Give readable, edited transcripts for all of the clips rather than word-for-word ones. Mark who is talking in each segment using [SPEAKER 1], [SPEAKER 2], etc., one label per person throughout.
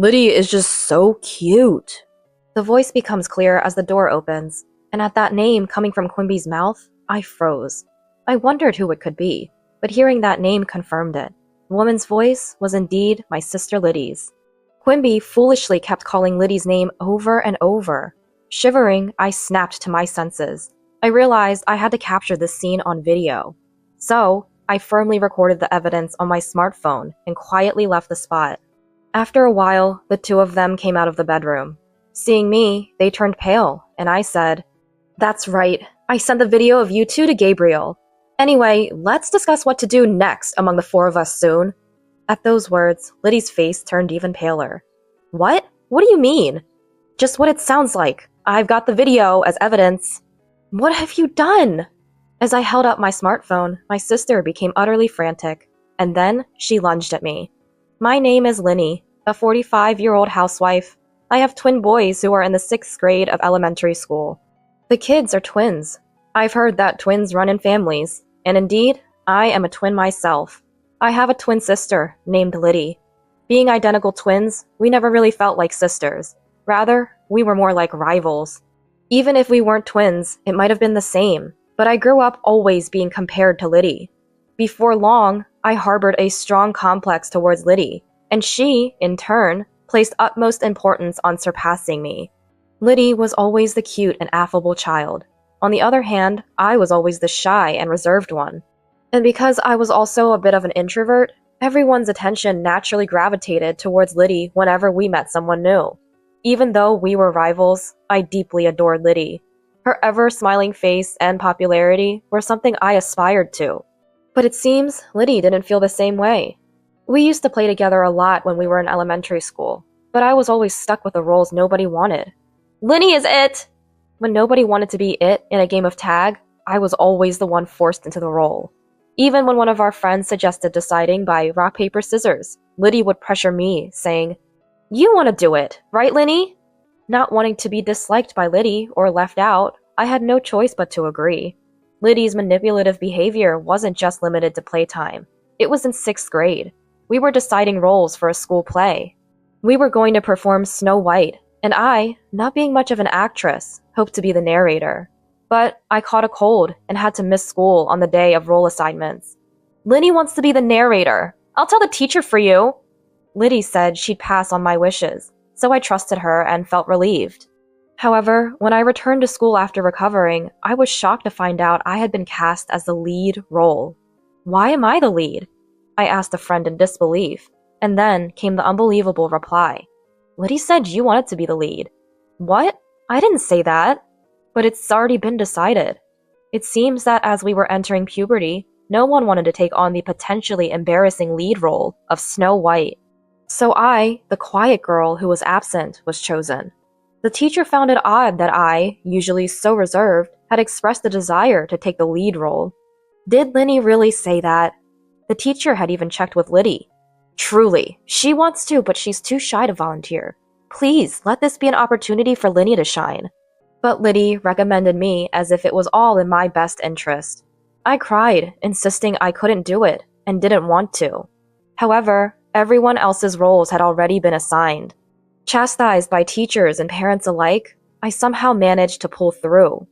[SPEAKER 1] Liddy is just so cute. The voice becomes clear as the door opens, and at that name coming from Quimby's mouth, I froze. I wondered who it could be, but hearing that name confirmed it. The woman's voice was indeed my sister Liddy's. Quimby foolishly kept calling Liddy's name over and over. Shivering, I snapped to my senses. I realized I had to capture this scene on video. So, I firmly recorded the evidence on my smartphone and quietly left the spot. After a while, the two of them came out of the bedroom. Seeing me, they turned pale, and I said, "That's right, I sent the video of you two to Gabriel. Anyway, let's discuss what to do next among the four of us soon." At those words, Liddy's face turned even paler. "What? What do you mean?" "Just what it sounds like. I've got the video as evidence." "What have you done?" As I held up my smartphone, my sister became utterly frantic, and then she lunged at me. "My name is Linny, a 45-year-old housewife. I have twin boys who are in the 6th grade of elementary school. The kids are twins. I've heard that twins run in families, and indeed, I am a twin myself. I have a twin sister named Liddy. Being identical twins, we never really felt like sisters. Rather, we were more like rivals. Even if we weren't twins, it might have been the same, but I grew up always being compared to Liddy. Before long, I harbored a strong complex towards Liddy, and she, in turn, placed utmost importance on surpassing me. Liddy was always the cute and affable child. On the other hand, I was always the shy and reserved one. And because I was also a bit of an introvert, everyone's attention naturally gravitated towards Liddy whenever we met someone new. Even though we were rivals, I deeply adored Liddy. Her ever-smiling face and popularity were something I aspired to. But it seems Liddy didn't feel the same way. We used to play together a lot when we were in elementary school, but I was always stuck with the roles nobody wanted. "Linny is it!" When nobody wanted to be it in a game of tag, I was always the one forced into the role. Even when one of our friends suggested deciding by rock, paper, scissors, Liddy would pressure me, saying, "You want to do it, right, Linny?" Not wanting to be disliked by Liddy or left out, I had no choice but to agree. Liddy's manipulative behavior wasn't just limited to playtime. It was in 6th grade. We were deciding roles for a school play. We were going to perform Snow White, and I, not being much of an actress, hoped to be the narrator. But I caught a cold and had to miss school on the day of role assignments. "Linny wants to be the narrator. I'll tell the teacher for you." Liddy said she'd pass on my wishes, so I trusted her and felt relieved. However, when I returned to school after recovering, I was shocked to find out I had been cast as the lead role. "Why am I the lead?" I asked a friend in disbelief, and then came the unbelievable reply. "Liddy said you wanted to be the lead." "What? I didn't say that." "But it's already been decided." It seems that as we were entering puberty, no one wanted to take on the potentially embarrassing lead role of Snow White. So I, the quiet girl who was absent, was chosen. The teacher found it odd that I, usually so reserved, had expressed the desire to take the lead role. Did Linny really say that? The teacher had even checked with Liddy. "Truly, she wants to, but she's too shy to volunteer. Please, let this be an opportunity for Linny to shine." But Liddy recommended me as if it was all in my best interest. I cried, insisting I couldn't do it, and didn't want to. However, everyone else's roles had already been assigned. Chastised by teachers and parents alike, I somehow managed to pull through.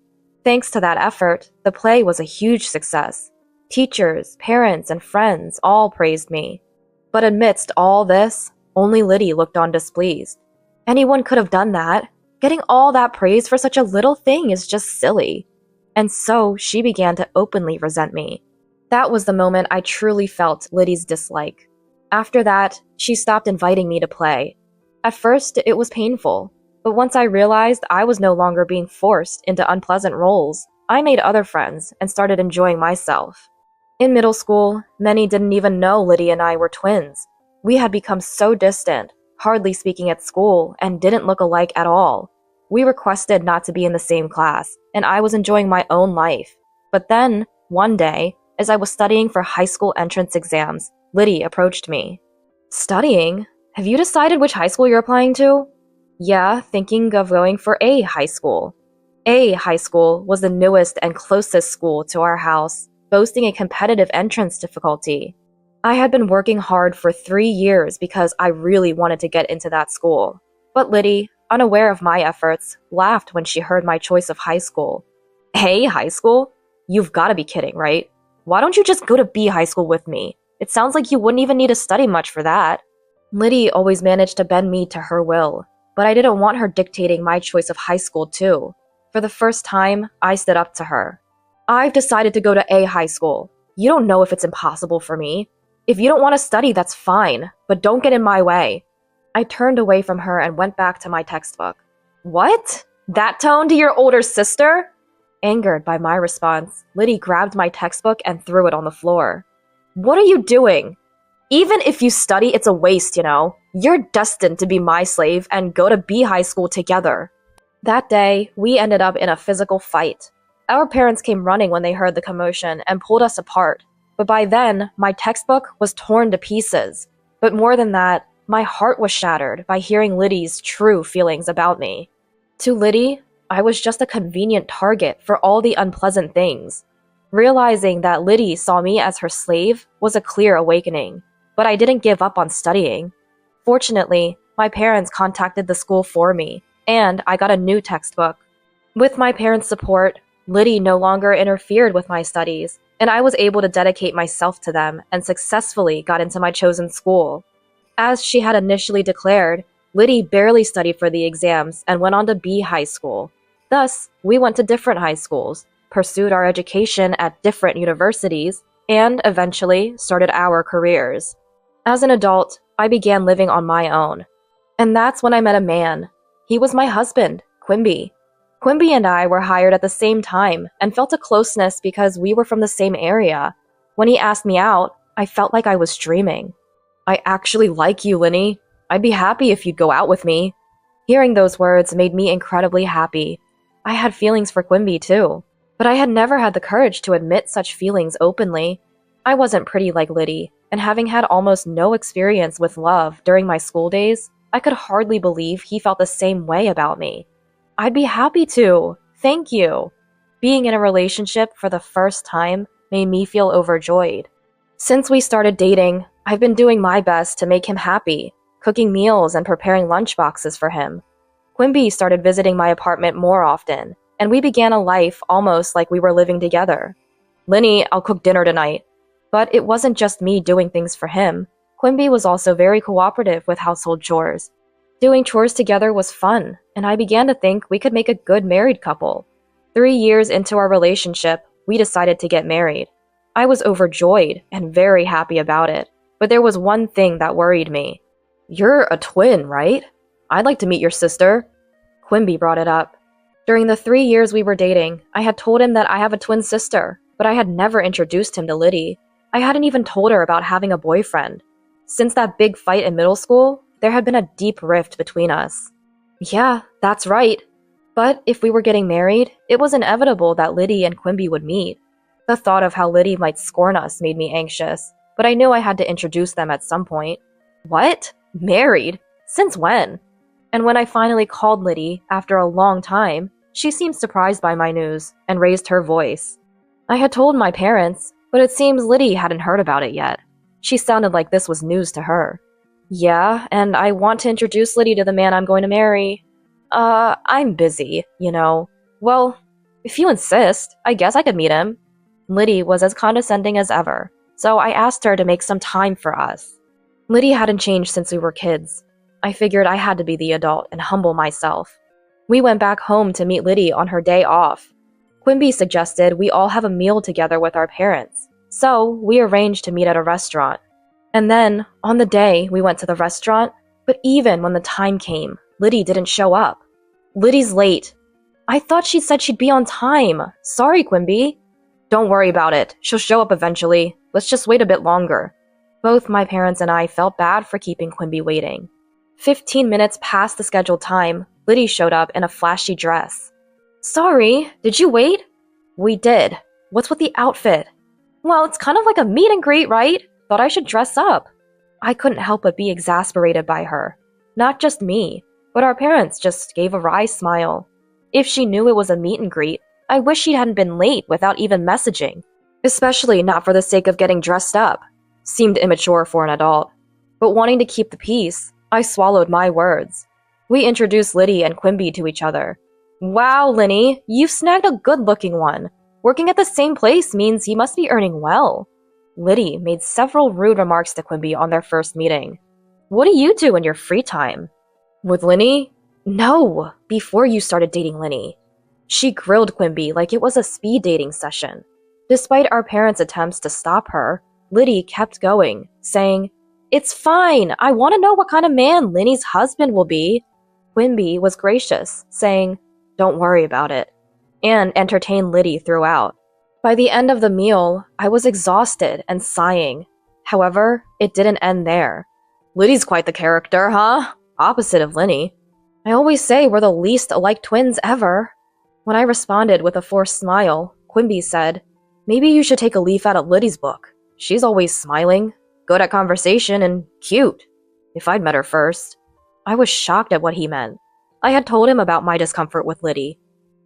[SPEAKER 1] Thanks to that effort, the play was a huge success. Teachers, parents, and friends all praised me. But amidst all this, only Liddy looked on displeased. Anyone could have done that. Getting all that praise for such a little thing is just silly. And so she began to openly resent me. That was the moment I truly felt Liddy's dislike. After that, she stopped inviting me to play. At first, it was painful, but once I realized I was no longer being forced into unpleasant roles, I made other friends and started enjoying myself. In middle school, many didn't even know Liddy and I were twins. We had become so distant, hardly speaking at school, and didn't look alike at all. We requested not to be in the same class, and I was enjoying my own life. But then, one day, as I was studying for high school entrance exams, Liddy approached me. "Studying? Have you decided which high school you're applying to?" "Yeah, thinking of going for A high school." A high school was the newest and closest school to our house, boasting a competitive entrance difficulty. I had been working hard for 3 years because I really wanted to get into that school. But Liddy, unaware of my efforts, laughed when she heard my choice of high school. Hey, high school? You've got to be kidding, right? Why don't you just go to B high school with me? It sounds like you wouldn't even need to study much for that. Liddy always managed to bend me to her will, but I didn't want her dictating my choice of high school too. For the first time, I stood up to her. I've decided to go to A high school. You don't know if it's impossible for me. If you don't want to study, that's fine, but don't get in my way. I turned away from her and went back to my textbook. What? That tone to your older sister? Angered by my response, Liddy grabbed my textbook and threw it on the floor. What are you doing? Even if you study, it's a waste, you know. You're destined to be my slave and go to B high school together. That day, we ended up in a physical fight. Our parents came running when they heard the commotion and pulled us apart. But by then, my textbook was torn to pieces. But more than that, my heart was shattered by hearing Liddy's true feelings about me. To Liddy, I was just a convenient target for all the unpleasant things. Realizing that Liddy saw me as her slave was a clear awakening, but I didn't give up on studying. Fortunately, my parents contacted the school for me, and I got a new textbook. With my parents' support, Liddy no longer interfered with my studies, and I was able to dedicate myself to them and successfully got into my chosen school. As she had initially declared, Liddy barely studied for the exams and went on to B high school. Thus, we went to different high schools, pursued our education at different universities, and eventually started our careers. As an adult, I began living on my own. And that's when I met a man. He was my husband, Quimby. Quimby and I were hired at the same time and felt a closeness because we were from the same area. When he asked me out, I felt like I was dreaming. I actually like you, Linny. I'd be happy if you'd go out with me. Hearing those words made me incredibly happy. I had feelings for Quimby too, but I had never had the courage to admit such feelings openly. I wasn't pretty like Liddy, and having had almost no experience with love during my school days, I could hardly believe he felt the same way about me. I'd be happy to. Thank you. Being in a relationship for the first time made me feel overjoyed. Since we started dating, I've been doing my best to make him happy, cooking meals and preparing lunchboxes for him. Quimby started visiting my apartment more often, and we began a life almost like we were living together. Linny, I'll cook dinner tonight. But it wasn't just me doing things for him. Quimby was also very cooperative with household chores. Doing chores together was fun, and I began to think we could make a good married couple. 3 years into our relationship, we decided to get married. I was overjoyed and very happy about it, but there was one thing that worried me. You're a twin, right? I'd like to meet your sister. Quimby brought it up. During the 3 years we were dating, I had told him that I have a twin sister, but I had never introduced him to Liddy. I hadn't even told her about having a boyfriend. Since that big fight in middle school, there had been a deep rift between us. Yeah, that's right. But if we were getting married, it was inevitable that Liddy and Quimby would meet. The thought of how Liddy might scorn us made me anxious, but I knew I had to introduce them at some point. What? Married? Since when? And when I finally called Liddy, after a long time, she seemed surprised by my news and raised her voice. I had told my parents, but it seems Liddy hadn't heard about it yet. She sounded like this was news to her. Yeah, and I want to introduce Liddy to the man I'm going to marry. I'm busy, you know. Well, if you insist, I guess I could meet him. Liddy was as condescending as ever, so I asked her to make some time for us. Liddy hadn't changed since we were kids. I figured I had to be the adult and humble myself. We went back home to meet Liddy on her day off. Quimby suggested we all have a meal together with our parents, so we arranged to meet at a restaurant. And then, on the day, we went to the restaurant, but even when the time came, Liddy didn't show up. Liddy's late. I thought she said she'd be on time. Sorry, Quimby. Don't worry about it. She'll show up eventually. Let's just wait a bit longer. Both my parents and I felt bad for keeping Quimby waiting. 15 minutes past the scheduled time, Liddy showed up in a flashy dress. Sorry, did you wait? We did. What's with the outfit? Well, it's kind of like a meet and greet, right? Thought I should dress up. I couldn't help but be exasperated by her. Not just me, but our parents just gave a wry smile. If she knew it was a meet and greet, I wish she hadn't been late without even messaging. Especially not for the sake of getting dressed up. seemed immature for an adult. But wanting to keep the peace, I swallowed my words. We introduced Liddy and Quimby to each other. Wow, Linny, you've snagged a good-looking one. Working at the same place means he must be earning well. Liddy made several rude remarks to Quimby on their first meeting. What do you do in your free time? With Linny? No, before you started dating Linny. She grilled Quimby like it was a speed dating session. Despite our parents' attempts to stop her, Liddy kept going, saying, It's fine, I want to know what kind of man Linny's husband will be. Quimby was gracious, saying, Don't worry about it, and entertained Liddy throughout. By the end of the meal, I was exhausted and sighing. However, it didn't end there. Liddy's quite the character, huh? Opposite of Linny. I always say we're the least alike twins ever. When I responded with a forced smile, Quimby said, Maybe you should take a leaf out of Liddy's book. She's always smiling, good at conversation, and cute. If I'd met her first. I was shocked at what he meant. I had told him about my discomfort with Liddy.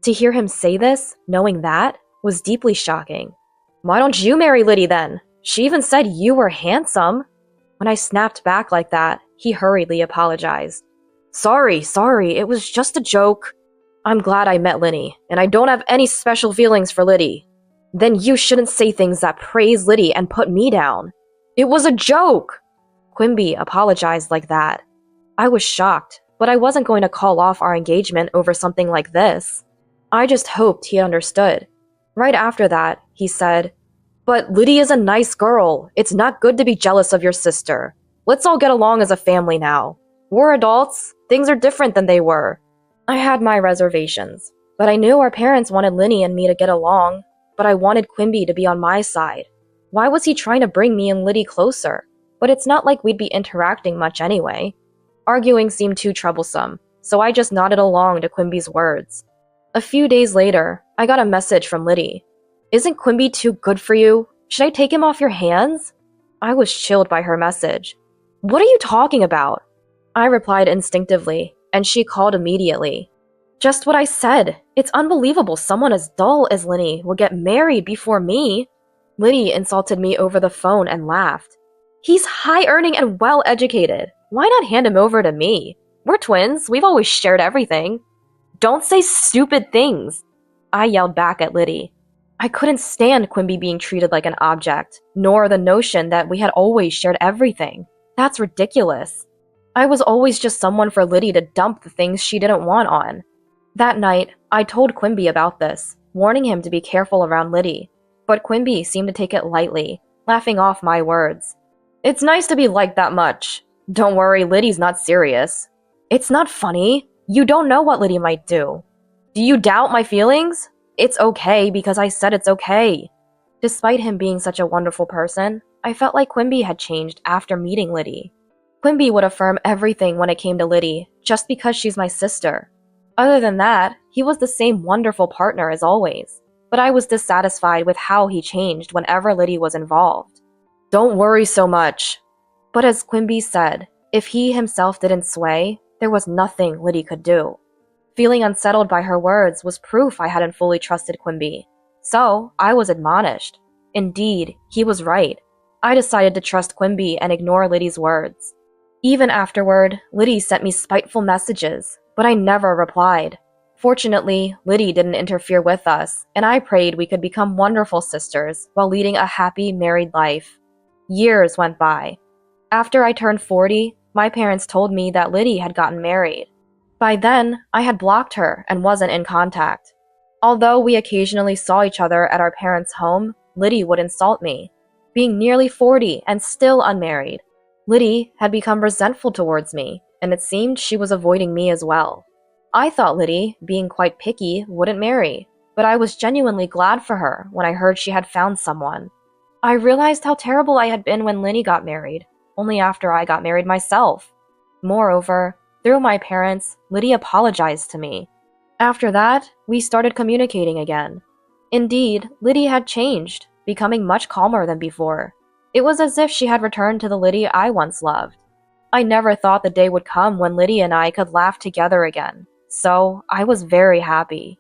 [SPEAKER 1] To hear him say this, knowing that, was deeply shocking. Why don't you marry Liddy then? She even said you were handsome. When I snapped back like that, he hurriedly apologized. Sorry, it was just a joke. I'm glad I met Linny, and I don't have any special feelings for Liddy. Then you shouldn't say things that praise Liddy and put me down. It was a joke! Quimby apologized like that. I was shocked, but I wasn't going to call off our engagement over something like this. I just hoped he understood. Right after that, he said, But Liddy is a nice girl. It's not good to be jealous of your sister. Let's all get along as a family now. We're adults. Things are different than they were. I had my reservations, but I knew our parents wanted Linny and me to get along, but I wanted Quimby to be on my side. Why was he trying to bring me and Liddy closer? But it's not like we'd be interacting much anyway. Arguing seemed too troublesome, so I just nodded along to Quimby's words. A few days later, I got a message from Liddy. Isn't Quimby too good for you? Should I take him off your hands? I was chilled by her message. What are you talking about? I replied instinctively, and she called immediately. Just what I said. It's unbelievable someone as dull as Linny would get married before me. Liddy insulted me over the phone and laughed. He's high-earning and well-educated. Why not hand him over to me? We're twins. We've always shared everything. Don't say stupid things. I yelled back at Liddy. I couldn't stand Quimby being treated like an object, nor the notion that we had always shared everything. That's ridiculous. I was always just someone for Liddy to dump the things she didn't want on. That night, I told Quimby about this, warning him to be careful around Liddy. But Quimby seemed to take it lightly, laughing off my words. It's nice to be liked that much. Don't worry, Liddy's not serious. It's not funny. You don't know what Liddy might do. Do you doubt my feelings? It's okay because I said it's okay. Despite him being such a wonderful person, I felt like Quimby had changed after meeting Liddy. Quimby would affirm everything when it came to Liddy, just because she's my sister. Other than that, he was the same wonderful partner as always, but I was dissatisfied with how he changed whenever Liddy was involved. Don't worry so much. But as Quimby said, if he himself didn't sway, there was nothing Liddy could do. Feeling unsettled by her words was proof I hadn't fully trusted Quimby. So, I was admonished. Indeed, he was right. I decided to trust Quimby and ignore Liddy's words. Even afterward, Liddy sent me spiteful messages, but I never replied. Fortunately, Liddy didn't interfere with us, and I prayed we could become wonderful sisters while leading a happy married life. Years went by. After I turned 40, my parents told me that Liddy had gotten married. By then, I had blocked her and wasn't in contact. Although we occasionally saw each other at our parents' home, Liddy would insult me. Being nearly 40 and still unmarried, Liddy had become resentful towards me, and it seemed she was avoiding me as well. I thought Liddy, being quite picky, wouldn't marry, but I was genuinely glad for her when I heard she had found someone. I realized how terrible I had been when Liddy got married, only after I got married myself. Moreover, through my parents, Liddy apologized to me. After that, we started communicating again. Indeed, Liddy had changed, becoming much calmer than before. It was as if she had returned to the Liddy I once loved. I never thought the day would come when Liddy and I could laugh together again, so I was very happy.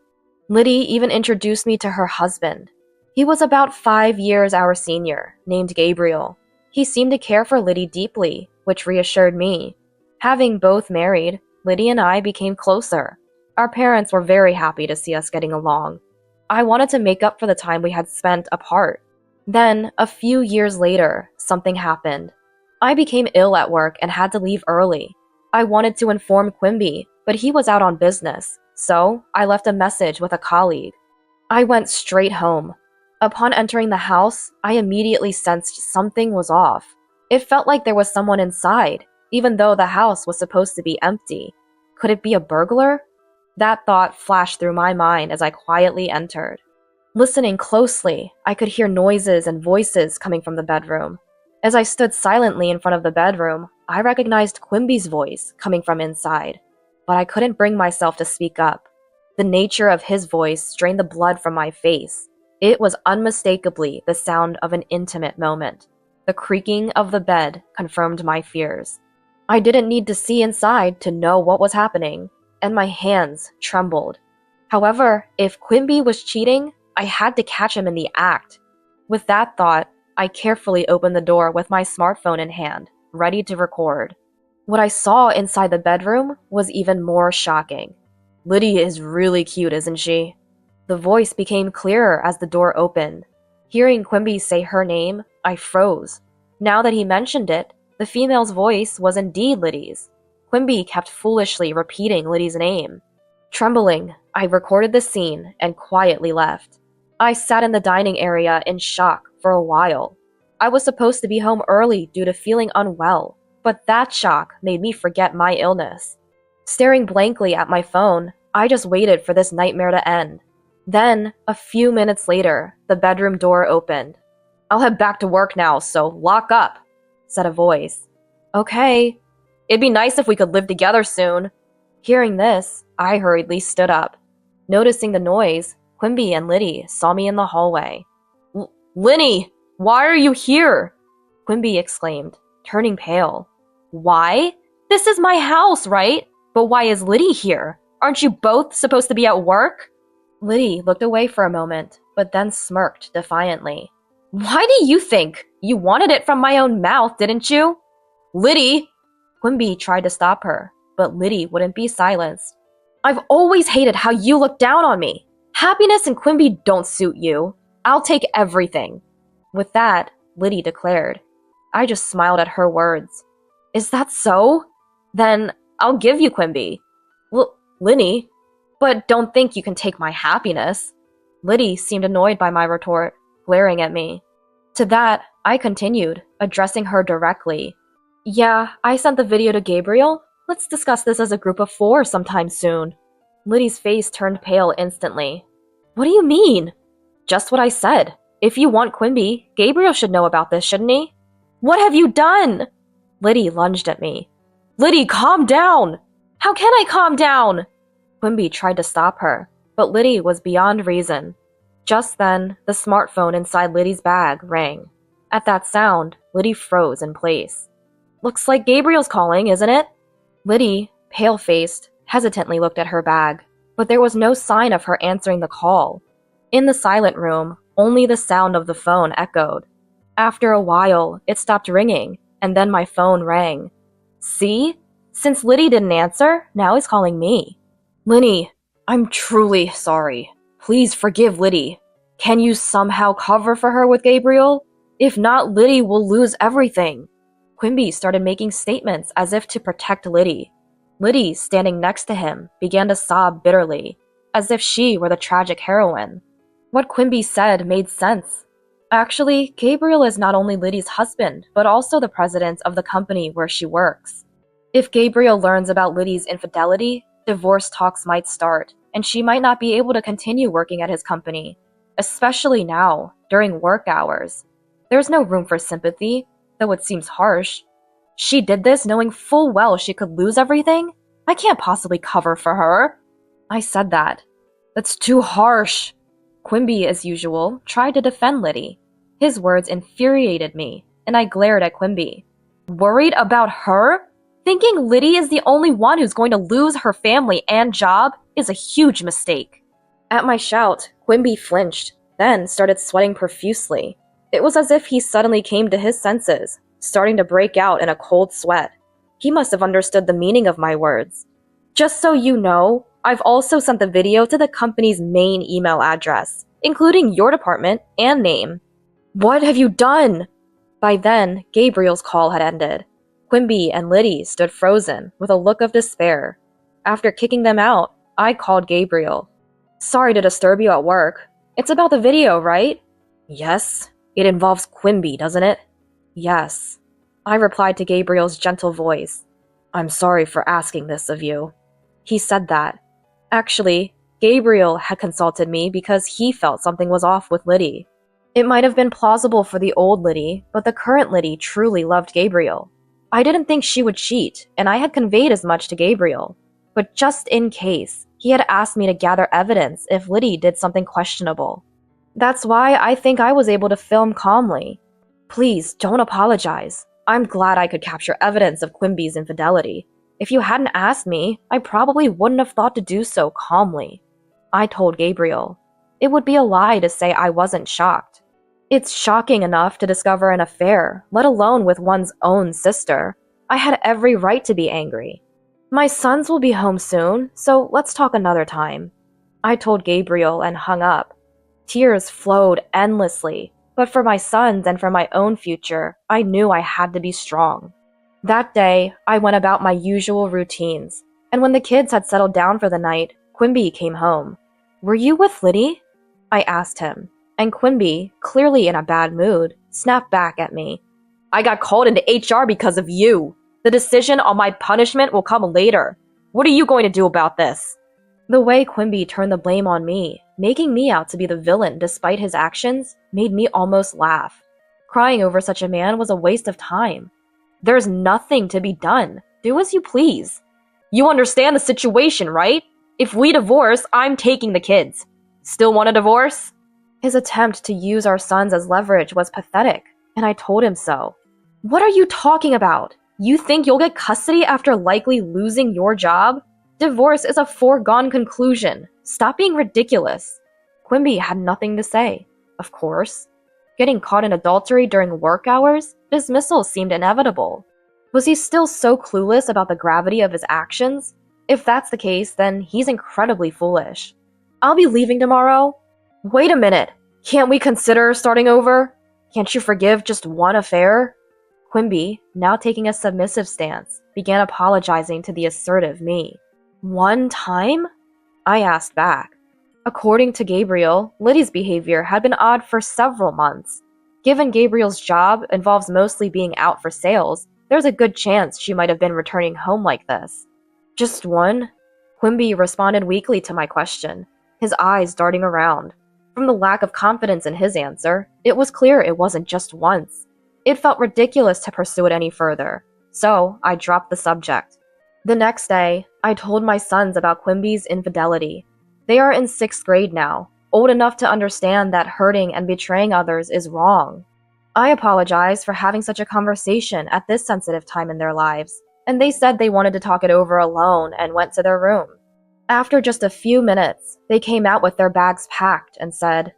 [SPEAKER 1] Liddy even introduced me to her husband. He was about 5 years our senior, named Gabriel. He seemed to care for Liddy deeply, which reassured me. Having both married, Liddy and I became closer. Our parents were very happy to see us getting along. I wanted to make up for the time we had spent apart. Then, a few years later, something happened. I became ill at work and had to leave early. I wanted to inform Quimby, but he was out on business, so I left a message with a colleague. I went straight home. Upon entering the house, I immediately sensed something was off. It felt like there was someone inside, even though the house was supposed to be empty. Could it be a burglar? That thought flashed through my mind as I quietly entered. Listening closely, I could hear noises and voices coming from the bedroom. As I stood silently in front of the bedroom, I recognized Quimby's voice coming from inside, but I couldn't bring myself to speak up. The nature of his voice drained the blood from my face. It was unmistakably the sound of an intimate moment. The creaking of the bed confirmed my fears. I didn't need to see inside to know what was happening, and my hands trembled. However, if Quimby was cheating, I had to catch him in the act. With that thought, I carefully opened the door with my smartphone in hand, ready to record. What I saw inside the bedroom was even more shocking. Liddy is really cute, isn't she? The voice became clearer as the door opened. Hearing Quimby say her name, I froze. Now that he mentioned it, the female's voice was indeed Liddy's. Quimby kept foolishly repeating Liddy's name. Trembling, I recorded the scene and quietly left. I sat in the dining area in shock for a while. I was supposed to be home early due to feeling unwell, but that shock made me forget my illness. Staring blankly at my phone, I just waited for this nightmare to end. Then, a few minutes later, the bedroom door opened. "I'll head back to work now, so lock up," said a voice. "Okay. It'd be nice if we could live together soon." Hearing this, I hurriedly stood up. Noticing the noise, Quimby and Liddy saw me in the hallway. "Linny, why are you here?" Quimby exclaimed, turning pale. "Why? This is my house, right? But why is Liddy here? Aren't you both supposed to be at work?" Liddy looked away for a moment, but then smirked defiantly. "Why do you think? You wanted it from my own mouth, didn't you?" "Liddy!" Quimby tried to stop her, but Liddy wouldn't be silenced. "I've always hated how you look down on me. Happiness and Quimby don't suit you. I'll take everything." With that, Liddy declared. I just smiled at her words. "Is that so? Then I'll give you Quimby." Liddy, but don't think you can take my happiness." Liddy seemed annoyed by my retort, glaring at me. To that, I continued, addressing her directly. "Yeah, I sent the video to Gabriel. Let's discuss this as a group of 4 sometime soon." Liddy's face turned pale instantly. "What do you mean?" "Just what I said. If you want Quimby, Gabriel should know about this, shouldn't he?" "What have you done?" Liddy lunged at me. "Liddy, calm down!" "How can I calm down?" Quimby tried to stop her, but Liddy was beyond reason. Just then, the smartphone inside Liddy's bag rang. At that sound, Liddy froze in place. "Looks like Gabriel's calling, isn't it?" Liddy, pale-faced, hesitantly looked at her bag, but there was no sign of her answering the call. In the silent room, only the sound of the phone echoed. After a while, it stopped ringing, and then my phone rang. See? Since Liddy didn't answer, now he's calling me. "Linny, I'm truly sorry. Please forgive Liddy. Can you somehow cover for her with Gabriel? If not, Liddy will lose everything." Quimby started making statements as if to protect Liddy. Liddy, standing next to him, began to sob bitterly, as if she were the tragic heroine. What Quimby said made sense. Actually, Gabriel is not only Liddy's husband, but also the president of the company where she works. If Gabriel learns about Liddy's infidelity, divorce talks might start, and she might not be able to continue working at his company, especially now, during work hours. There's no room for sympathy, though it seems harsh. She did this knowing full well she could lose everything? I can't possibly cover for her. I said that. That's too harsh. Quimby, as usual, tried to defend Liddy. His words infuriated me, and I glared at Quimby. Worried about her? Thinking Liddy is the only one who's going to lose her family and job is a huge mistake. At my shout, Quimby flinched, then started sweating profusely. It was as if he suddenly came to his senses, starting to break out in a cold sweat. He must have understood the meaning of my words. Just so you know, I've also sent the video to the company's main email address, including your department and name. What have you done? By then, Gabriel's call had ended. Quimby and Liddy stood frozen, with a look of despair. After kicking them out, I called Gabriel. Sorry to disturb you at work. It's about the video, right? Yes. It involves Quimby, doesn't it? Yes. I replied to Gabriel's gentle voice. I'm sorry for asking this of you. He said that. Actually, Gabriel had consulted me because he felt something was off with Liddy. It might have been plausible for the old Liddy, but the current Liddy truly loved Gabriel. I didn't think she would cheat, and I had conveyed as much to Gabriel. But just in case, he had asked me to gather evidence if Liddy did something questionable. That's why I think I was able to film calmly. Please, don't apologize. I'm glad I could capture evidence of Quimby's infidelity. If you hadn't asked me, I probably wouldn't have thought to do so calmly. I told Gabriel. It would be a lie to say I wasn't shocked. It's shocking enough to discover an affair, let alone with one's own sister. I had every right to be angry. My sons will be home soon, so let's talk another time. I told Gabriel and hung up. Tears flowed endlessly, but for my sons and for my own future, I knew I had to be strong. That day, I went about my usual routines, and when the kids had settled down for the night, Quimby came home. Were you with Liddy? I asked him, and Quimby, clearly in a bad mood, snapped back at me. I got called into HR because of you. The decision on my punishment will come later. What are you going to do about this? The way Quimby turned the blame on me, making me out to be the villain despite his actions, made me almost laugh. Crying over such a man was a waste of time. There's nothing to be done. Do as you please. You understand the situation, right? If we divorce, I'm taking the kids. Still want a divorce? His attempt to use our sons as leverage was pathetic, and I told him so. What are you talking about? You think you'll get custody after likely losing your job? Divorce is a foregone conclusion. Stop being ridiculous. Quimby had nothing to say. Of course. Getting caught in adultery during work hours? Dismissal seemed inevitable. Was he still so clueless about the gravity of his actions? If that's the case, then he's incredibly foolish. I'll be leaving tomorrow. Wait a minute. Can't we consider starting over? Can't you forgive just one affair? Quimby, now taking a submissive stance, began apologizing to the assertive me. One time? I asked back. According to Gabriel, Liddy's behavior had been odd for several months. Given Gabriel's job involves mostly being out for sales, there's a good chance she might have been returning home like this. Just one? Quimby responded weakly to my question, his eyes darting around. From the lack of confidence in his answer, it was clear it wasn't just once. It felt ridiculous to pursue it any further, so I dropped the subject. The next day, I told my sons about Quimby's infidelity. They are in 6th grade now, old enough to understand that hurting and betraying others is wrong. I apologized for having such a conversation at this sensitive time in their lives, and they said they wanted to talk it over alone and went to their room. After just a few minutes, they came out with their bags packed and said,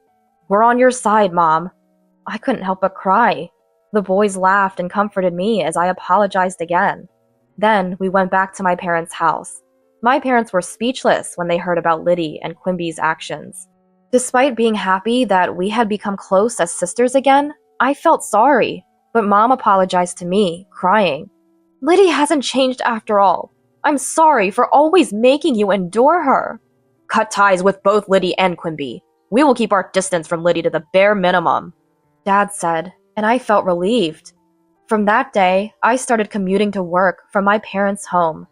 [SPEAKER 1] "We're on your side, Mom." I couldn't help but cry. The boys laughed and comforted me as I apologized again. Then we went back to my parents' house. My parents were speechless when they heard about Liddy and Quimby's actions. Despite being happy that we had become close as sisters again, I felt sorry, but Mom apologized to me, crying. "Liddy hasn't changed after all. I'm sorry for always making you endure her." "Cut ties with both Liddy and Quimby. We will keep our distance from Liddy to the bare minimum," Dad said, and I felt relieved. From that day, I started commuting to work from my parents' home.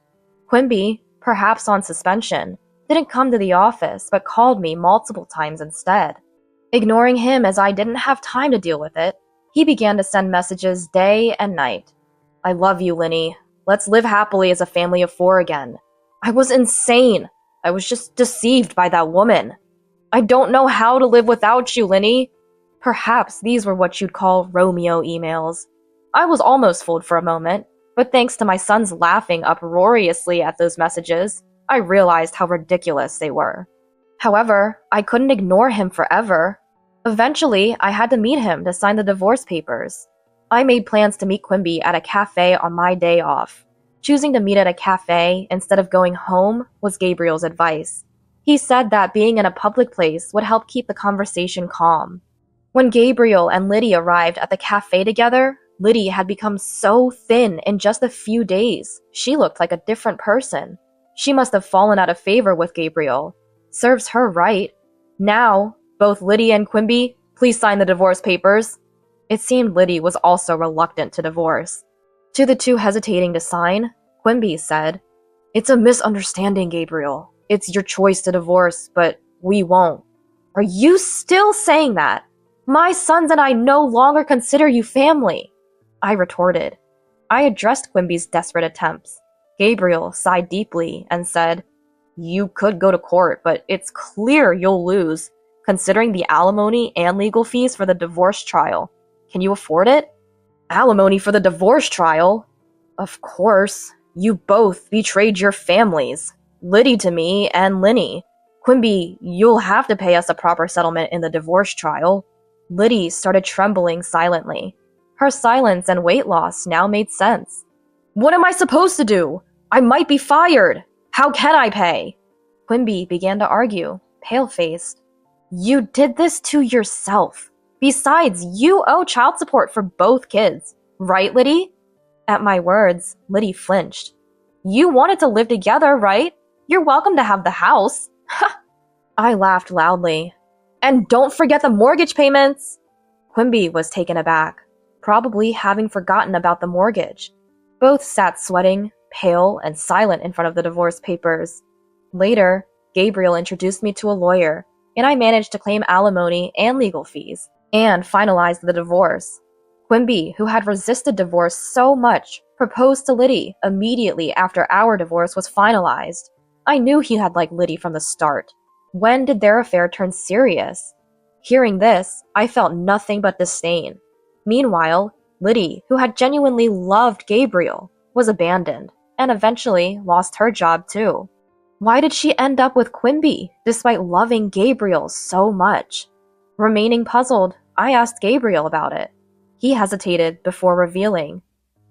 [SPEAKER 1] Quimby, perhaps on suspension, didn't come to the office but called me multiple times instead. Ignoring him as I didn't have time to deal with it, he began to send messages day and night. "I love you, Linny. Let's live happily as a family of 4 again." I was insane. I was just deceived by that woman. "I don't know how to live without you, Linny." Perhaps these were what you'd call Romeo emails. I was almost fooled for a moment, but thanks to my sons laughing uproariously at those messages, I realized how ridiculous they were. However, I couldn't ignore him forever. Eventually, I had to meet him to sign the divorce papers. I made plans to meet Quimby at a cafe on my day off. Choosing to meet at a cafe instead of going home was Gabriel's advice. He said that being in a public place would help keep the conversation calm. When Gabriel and Liddy arrived at the cafe together, Liddy had become so thin in just a few days. She looked like a different person. She must have fallen out of favor with Gabriel. Serves her right. Now, both Liddy and Quimby, please sign the divorce papers. It seemed Liddy was also reluctant to divorce. To the two hesitating to sign, Quimby said, "It's a misunderstanding, Gabriel. It's your choice to divorce, but we won't." "Are you still saying that? My sons and I no longer consider you family," I retorted. I addressed Quimby's desperate attempts. Gabriel sighed deeply and said, "You could go to court, but it's clear you'll lose, considering the alimony and legal fees for the divorce trial. Can you afford it?" "Alimony for the divorce trial? Of course. You both betrayed your families. Liddy to me and Linny. Quimby, you'll have to pay us a proper settlement in the divorce trial." Liddy started trembling silently. Her silence and weight loss now made sense. "What am I supposed to do? I might be fired. How can I pay?" Quimby began to argue, pale-faced. "You did this to yourself. Besides, you owe child support for both kids. Right, Liddy?" At my words, Liddy flinched. "You wanted to live together, right? You're welcome to have the house." I laughed loudly. "And don't forget the mortgage payments!" Quimby was taken aback, probably having forgotten about the mortgage. Both sat sweating, pale, and silent in front of the divorce papers. Later, Gabriel introduced me to a lawyer, and I managed to claim alimony and legal fees, and finalized the divorce. Quimby, who had resisted divorce so much, proposed to Liddy immediately after our divorce was finalized. I knew he had liked Liddy from the start. When did their affair turn serious? Hearing this, I felt nothing but disdain. Meanwhile, Liddy, who had genuinely loved Gabriel, was abandoned, and eventually lost her job too. Why did she end up with Quimby, despite loving Gabriel so much? Remaining puzzled, I asked Gabriel about it. He hesitated before revealing,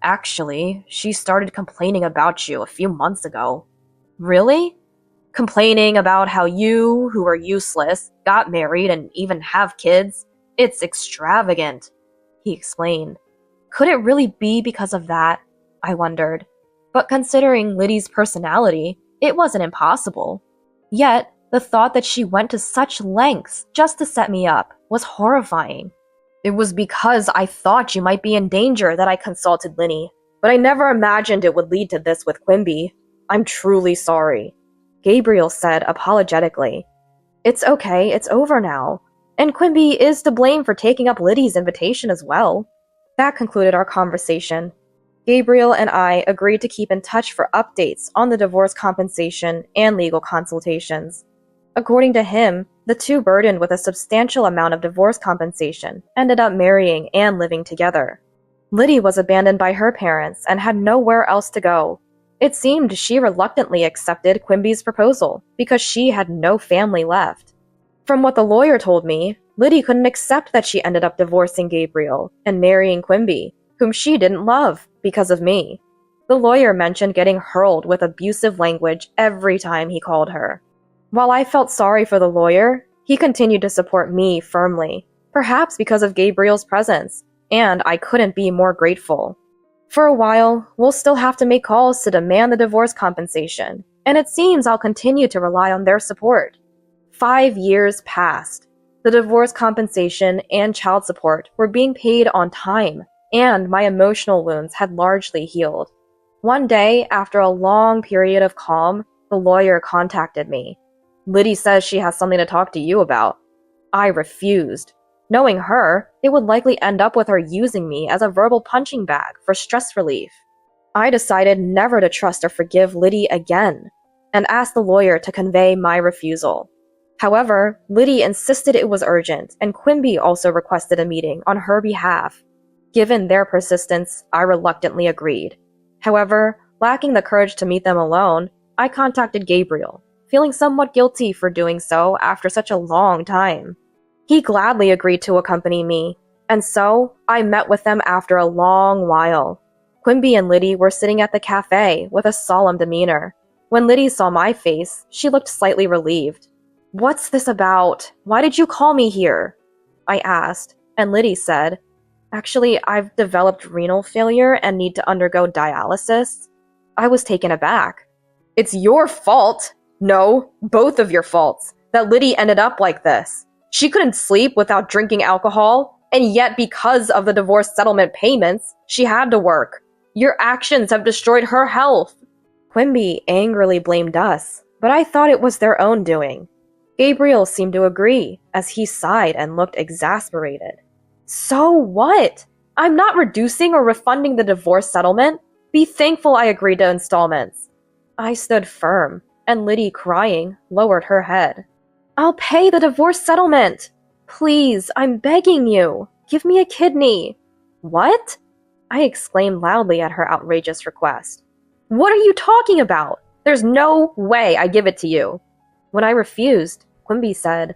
[SPEAKER 1] "Actually, she started complaining about you a few months ago." "Really?" "Complaining about how you, who are useless, got married and even have kids. It's extravagant," he explained. Could it really be because of that? I wondered. But considering Liddy's personality, it wasn't impossible. Yet, the thought that she went to such lengths just to set me up was horrifying. "It was because I thought you might be in danger that I consulted Linny, but I never imagined it would lead to this with Quimby. I'm truly sorry," Gabriel said apologetically. "It's okay, it's over now. And Quimby is to blame for taking up Liddy's invitation as well." That concluded our conversation. Gabriel and I agreed to keep in touch for updates on the divorce compensation and legal consultations. According to him, the two burdened with a substantial amount of divorce compensation ended up marrying and living together. Liddy was abandoned by her parents and had nowhere else to go. It seemed she reluctantly accepted Quimby's proposal because she had no family left. From what the lawyer told me, Liddy couldn't accept that she ended up divorcing Gabriel and marrying Quimby, whom she didn't love, because of me. The lawyer mentioned getting hurled with abusive language every time he called her. While I felt sorry for the lawyer, he continued to support me firmly, perhaps because of Gabriel's presence, and I couldn't be more grateful. For a while, we'll still have to make calls to demand the divorce compensation, and it seems I'll continue to rely on their support. 5 years passed. The divorce compensation and child support were being paid on time, and my emotional wounds had largely healed. One day, after a long period of calm, the lawyer contacted me. "Liddy says she has something to talk to you about." I refused. Knowing her, it would likely end up with her using me as a verbal punching bag for stress relief. I decided never to trust or forgive Liddy again, and asked the lawyer to convey my refusal. However, Liddy insisted it was urgent, and Quimby also requested a meeting on her behalf. Given their persistence, I reluctantly agreed. However, lacking the courage to meet them alone, I contacted Gabriel, feeling somewhat guilty for doing so after such a long time. He gladly agreed to accompany me, and so I met with them after a long while. Quimby and Liddy were sitting at the cafe with a solemn demeanor. When Liddy saw my face, she looked slightly relieved. "What's this about? Why did you call me here?" I asked, and Liddy said, "Actually, I've developed renal failure and need to undergo dialysis." I was taken aback. "It's your fault!" "No, both of your faults, that Liddy ended up like this. She couldn't sleep without drinking alcohol, and yet because of the divorce settlement payments, she had to work. Your actions have destroyed her health." Quimby angrily blamed us, but I thought it was their own doing. Gabriel seemed to agree, as he sighed and looked exasperated. "So what? I'm not reducing or refunding the divorce settlement. Be thankful I agreed to installments." I stood firm, and Liddy, crying, lowered her head. "I'll pay the divorce settlement. Please, I'm begging you. Give me a kidney." "What?" I exclaimed loudly at her outrageous request. "What are you talking about? There's no way I give it to you." When I refused, Quimby said,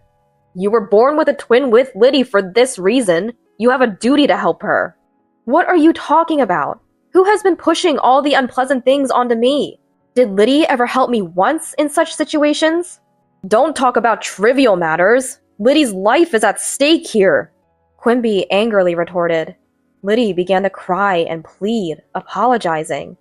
[SPEAKER 1] "You were born with a twin with Liddy for this reason. You have a duty to help her." "What are you talking about? Who has been pushing all the unpleasant things onto me? Did Liddy ever help me once in such situations?" "Don't talk about trivial matters. Liddy's life is at stake here," Quimby angrily retorted. Liddy began to cry and plead, apologizing.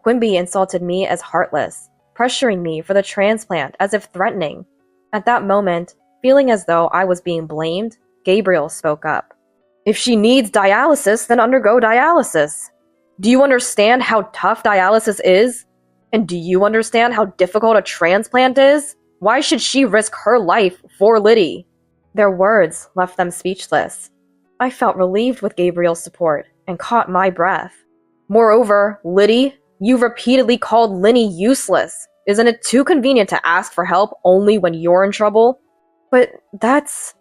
[SPEAKER 1] Quimby insulted me as heartless, pressuring me for the transplant as if threatening. At that moment, feeling as though I was being blamed, Gabriel spoke up. "If she needs dialysis, then undergo dialysis. Do you understand how tough dialysis is? And do you understand how difficult a transplant is? Why should she risk her life for Liddy?" Their words left them speechless. I felt relieved with Gabriel's support and caught my breath. "Moreover, Liddy, you've repeatedly called Linny useless. Isn't it too convenient to ask for help only when you're in trouble?" "But that's..."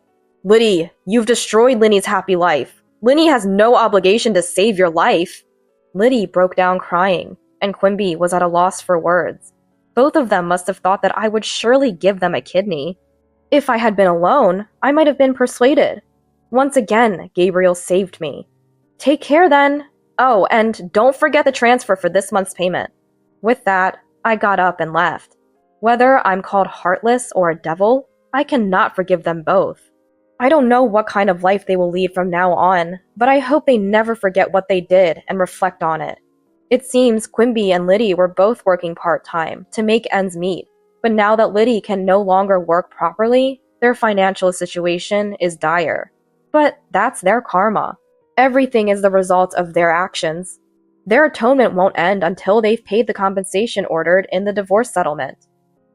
[SPEAKER 1] "Liddy, you've destroyed Linny's happy life. Linny has no obligation to save your life." Liddy broke down crying, and Quimby was at a loss for words. Both of them must have thought that I would surely give them a kidney. If I had been alone, I might have been persuaded. Once again, Gabriel saved me. "Take care then. Oh, and don't forget the transfer for this month's payment." With that, I got up and left. Whether I'm called heartless or a devil, I cannot forgive them both. I don't know what kind of life they will lead from now on, but I hope they never forget what they did and reflect on it. It seems Quimby and Liddy were both working part-time to make ends meet, but now that Liddy can no longer work properly, their financial situation is dire. But that's their karma. Everything is the result of their actions. Their atonement won't end until they've paid the compensation ordered in the divorce settlement.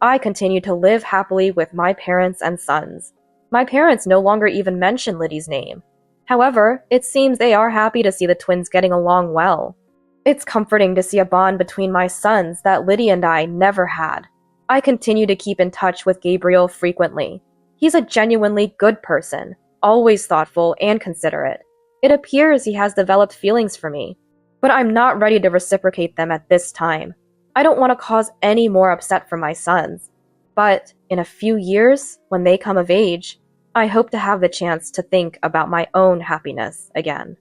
[SPEAKER 1] I continue to live happily with my parents and sons. My parents no longer even mention Liddy's name. However, it seems they are happy to see the twins getting along well. It's comforting to see a bond between my sons that Liddy and I never had. I continue to keep in touch with Gabriel frequently. He's a genuinely good person, always thoughtful and considerate. It appears he has developed feelings for me, but I'm not ready to reciprocate them at this time. I don't want to cause any more upset for my sons. But in a few years, when they come of age, I hope to have the chance to think about my own happiness again.